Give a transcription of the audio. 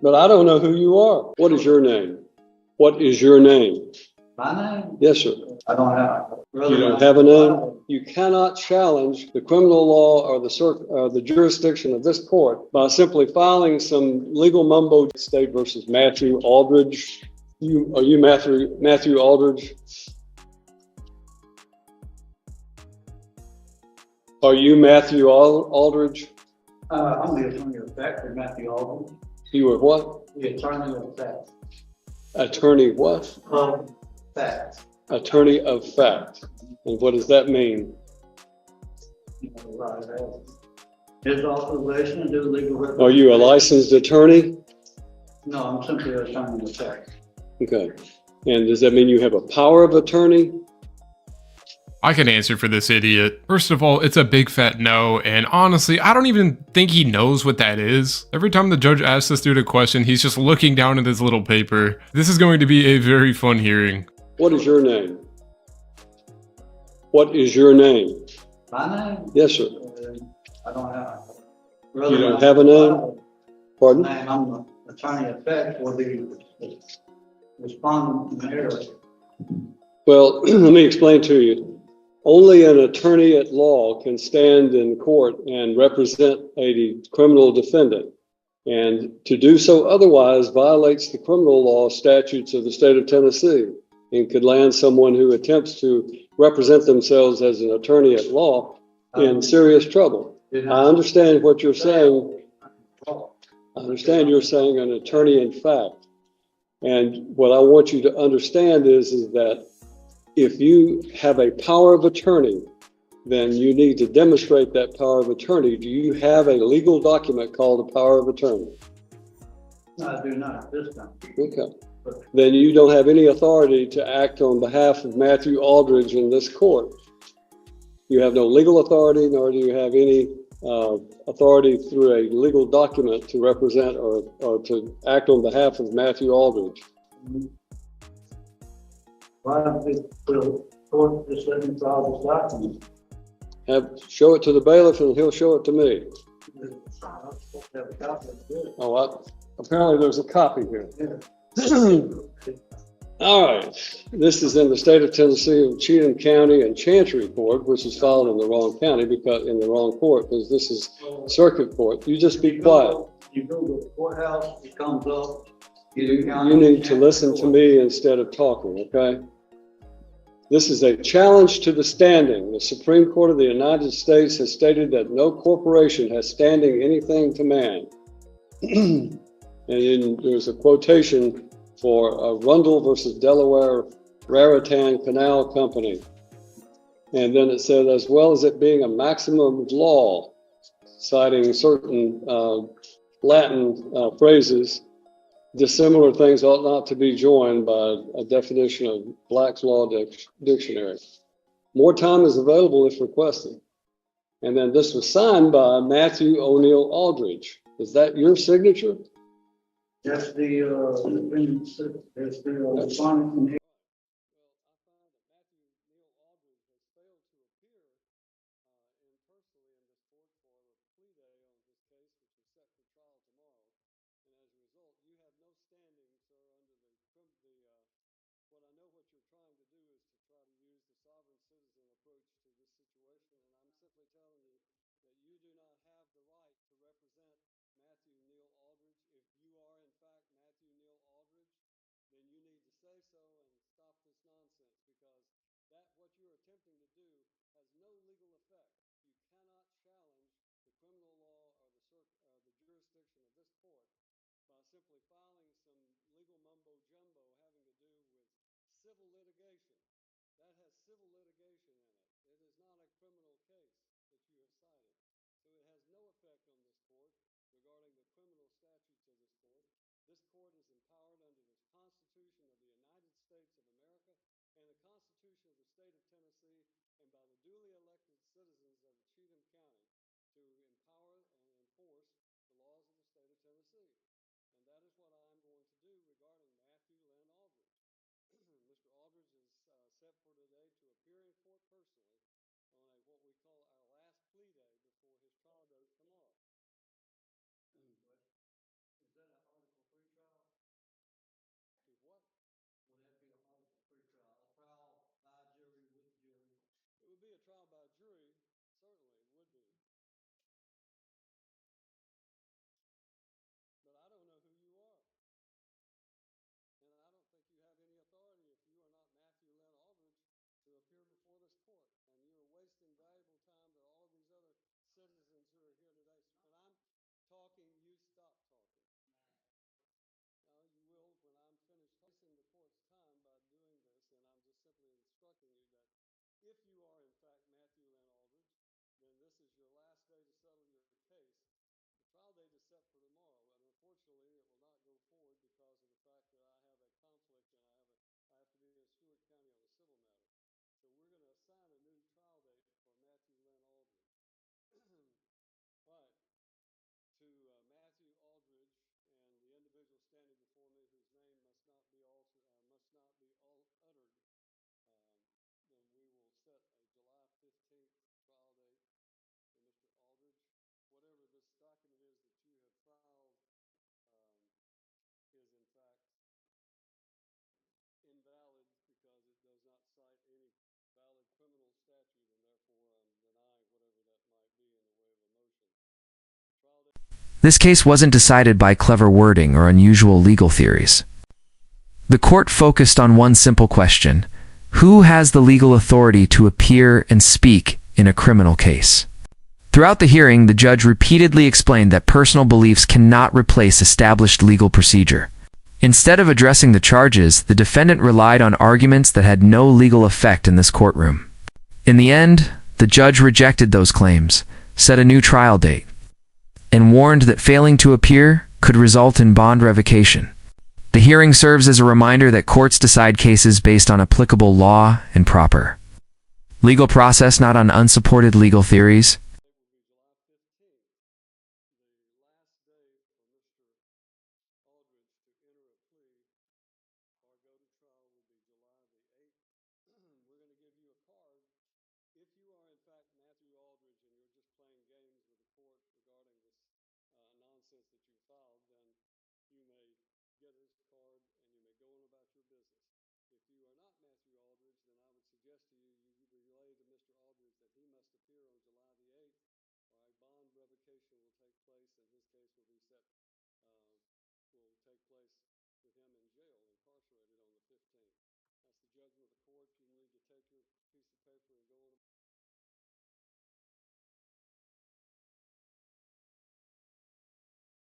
But I don't know who you are. What is your name? What is your name? My name? Yes, sir. I don't have. You don't have a name? You cannot challenge the criminal law or the jurisdiction of this court by simply filing some legal mumbo State versus Matthew Aldridge. Are you Matthew Aldridge? Are you Matthew Aldridge? I'm the attorney of fact for Matthew Aldridge. You were what? The attorney of fact. Attorney what? Of fact. Attorney of fact. And what does that mean? His authorization to do legal representation. Are you a licensed attorney? No, I'm simply an attorney of fact. Okay. And does that mean you have a power of attorney? I can answer for this idiot. First of all, it's a big fat no, and honestly, I don't even think he knows what that is. Every time the judge asks this dude a question, he's just looking down at his little paper. This is going to be a very fun hearing. What is your name? What is your name? My name? Yes, sir. I don't have. You don't have a name? Pardon? I'm the attorney of fact for the respondent in the area. Well, let me explain to you. Only an attorney at law can stand in court and represent a criminal defendant. And to do so otherwise violates the criminal law statutes of the state of Tennessee and could land someone who attempts to represent themselves as an attorney at law in serious trouble. I understand what you're saying. I understand you're saying an attorney in fact. And what I want you to understand is that if you have a power of attorney, then you need to demonstrate that power of attorney. Do you have a legal document called a power of attorney? No, I do not at this time. Okay. Then you don't have any authority to act on behalf of Matthew Aldridge in this court. You have no legal authority, nor do you have any authority through a legal document to represent or to act on behalf of Matthew Aldridge. Why don't the court just let me file this document? Show it to the bailiff and he'll show it to me. Apparently there's a copy here. All right. This is in the state of Tennessee of Cheatham County and Chancery Court, which is filed in the wrong county in the wrong court, because this is circuit court. You just be quiet. You go to the courthouse, it comes up. You need to listen to me instead of talking, okay? This is a challenge to the standing. The Supreme Court of the United States has stated that no corporation has standing anything to man. And then there's a quotation for Rundle versus Delaware Raritan Canal Company. And then it said, as well as it being a maximum of law, citing certain Latin phrases, dissimilar things ought not to be joined by a definition of Black's Law Dictionary. More time is available if requested. And then this was signed by Matthew O'Neill Aldridge. Is that your signature? That's the respondent. trial by jury, certainly would be. But I don't know who you are. And I don't think you have any authority if you are not Matthew Lynn Aldridge to appear before this court. And you are wasting valuable time to all of these other citizens who are here today. So when I'm talking, you stop talking. Now, you will when I'm finished wasting the court's time by doing this, and I'm just simply instructing you that if you are, in fact, Matthew Lynn Aldridge, then this is your last day to settle your case. The trial date is set for tomorrow, and unfortunately, it will not go forward because of the fact that I have a conflict and I have to be in Stewart County on a civil matter. So we're going to assign a new trial date for Matthew Lynn Aldridge. All right. To Matthew Aldridge and the individual standing before me whose name must not be all uttered, then we will set a July 15th trial date for Mr. Aldridge. Whatever this document is that you have filed is in fact invalid because it does not cite any valid criminal statute, and therefore I'm denying whatever that might be in the way of a motion. Trial date. This case wasn't decided by clever wording or unusual legal theories. The court focused on one simple question: who has the legal authority to appear and speak in a criminal case? Throughout the hearing, the judge repeatedly explained that personal beliefs cannot replace established legal procedure. Instead of addressing the charges, the defendant relied on arguments that had no legal effect in this courtroom. In the end, the judge rejected those claims, set a new trial date, and warned that failing to appear could result in bond revocation. The hearing serves as a reminder that courts decide cases based on applicable law and proper legal process, not on unsupported legal theories. We're going to give you a card. If you are, in fact, Matthew Aldridge and you're just playing games with the court regarding this nonsense that you filed, then you may get this card and you may go on about your business. If you are not Matthew Aldridge, then I would suggest to you relay to Mr. Aldridge that he must appear on July the 8th, or a bond revocation will take place, and his case will be will take place with him in jail, incarcerated on the 15th. That's the judgment of the court. You need to take your piece of paper and go on